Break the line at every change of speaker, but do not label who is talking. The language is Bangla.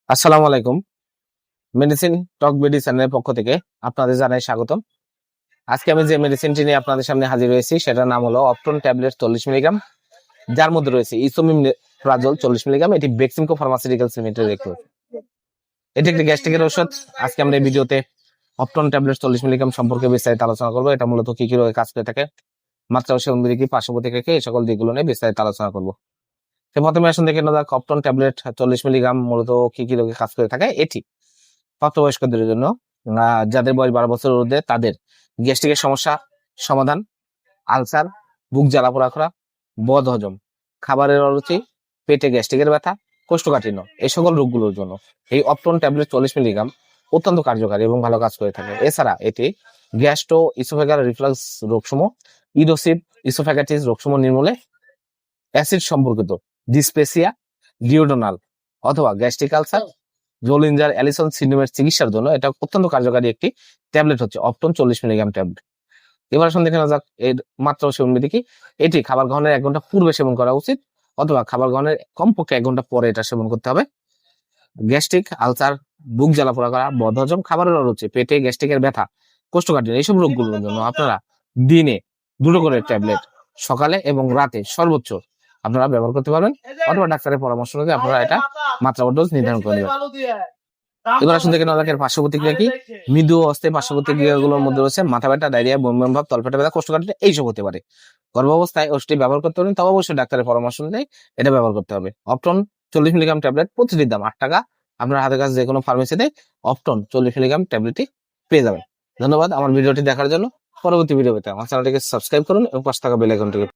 আসসালামু আলাইকুম। মেডিসিন টক বিডি চ্যানেলের পক্ষ থেকে আপনাদের জানাই স্বাগতম। আজকে আমি যে মেডিসিনটি নিয়ে আপনাদের সামনে হাজির হয়েছি সেটার নাম হলো অপটন ট্যাবলেট 40 মিলিগ্রাম, যার মধ্যে রয়েছে ইসোমিপ্রাজল 40 মিলিগ্রাম। এটি বেক্সিমকো ফার্মাসিউটিক্যালস লিমিটেড একটি ওষুধ। এটি একটি গ্যাস্ট্রিকের ওষুধ। আজকে আমরা এই ভিডিওতে অপটন ট্যাবলেট 40 মিলিগ্রাম সম্পর্কে বিস্তারিত আলোচনা করবো। এটা মূলত কি কি রোগে কাজ করে থাকে, মাত্রা ও সেবনবিধি কি, পার্শ্ব প্রতিক্রিয়া কি, এই সকল দিকগুলো নিয়ে বিস্তারিত আলোচনা করবো। তো প্রথমে আসুন দেখে নেওয়া যাক অপটন ট্যাবলেট 40 মিলিগ্রাম মূলত কি কি রোগে কাজ করে থাকে। এটি প্রাপ্তবয়স্কদের জন্য, যাদের বয়স 12 বছরের ঊর্ধ্বে, তাদের গ্যাস্ট্রিকের সমস্যা সমাধান, আলসার, বুক জ্বালা পোড়া করা, বদ হজম, খাবারের অরুচি, পেটে গ্যাস্ট্রিকের ব্যথা, কোষ্ঠকাঠিন্য, এই সকল রোগগুলোর জন্য এই অপটন ট্যাবলেট 40 মিলিগ্রাম অত্যন্ত কার্যকারী এবং ভালো কাজ করে থাকে। এছাড়া এটি গ্যাস্ট্রো ইসোফেগাল রিফ্লাক্স রোগসমূহ, ইরোসিভ ইসোফ্যাগাইটিস রোগসমূহ নির্মূলে, অ্যাসিড সম্পর্কিত ডিসপেসিয়া, ডিওডোনাল অথবা গ্যাস্ট্রিক আলসার, জোলিঞ্জার অ্যালিসন সিন্ড্রোমের চিকিৎসার জন্য এটা অত্যন্ত কার্যকারী একটি ট্যাবলেট হচ্ছে অপটন 40 মিলিগ্রাম ট্যাবলেট। এবার আসুন দেখে নেওয়া যাক এর মাত্রা ও সেবনবিধি কি। এটি খাবার গ্রহণের 1 ঘন্টা পূর্বে সেবন করা উচিত অথবা খাবার গ্রহণের কমপক্ষে 1 ঘন্টা পরে এটা সেবন করতে হবে। গ্যাস্ট্রিক, আলসার, বুক জ্বালা পোড়া করা, বদহজম, খাবারের অরুচি, পেটে গ্যাস্ট্রিকের ব্যথা, কোষ্ঠকাঠিন্য, এইসব রোগগুলোর জন্য আপনারা দিনে 2টো করে ট্যাবলেট সকালে এবং রাতে সর্বোচ্চ আপনারা ব্যবহার করতে পারবেন, অথবা ডাক্তারের পরামর্শ নিয়ে আপনারা এটা মাত্রা ও ডোজ নির্ধারণ করে নেবেন। এবার আসুন দেখে নেওয়া যাক এর পার্শ্ব প্রতিক্রিয়া কি। মৃদু ও অস্থায়ী পার্শ্ব প্রতিক্রিয়াগুলোর মধ্যে রয়েছে মাথা ব্যথা, ডায়রিয়া, বমি বমি ভাব, তলপেটে ব্যথা, কোষ্ঠকাঠিন্য, এইসব হতে পারে। গর্ভাবস্থায় ওষুধটি ব্যবহার করতে পারেন, তবে অবশ্যই ডাক্তারের পরামর্শ অনুযায়ী এটা ব্যবহার করতে হবে। অপটন 40 মিলিগ্রাম ট্যাবলেট প্রতিটির দাম 8 টাকা। আপনার হাতের কাছে যে কোনো ফার্মেসিতে অপটন 40 মিলিগ্রাম ট্যাবলেটটি পেয়ে যাবেন। ধন্যবাদ আমার ভিডিওটি দেখার জন্য। পরবর্তী ভিডিও পেতে আমার চ্যানেলটিকে সাবস্ক্রাইব করুন এবং পাশে থাকা বেল আইকনটিকে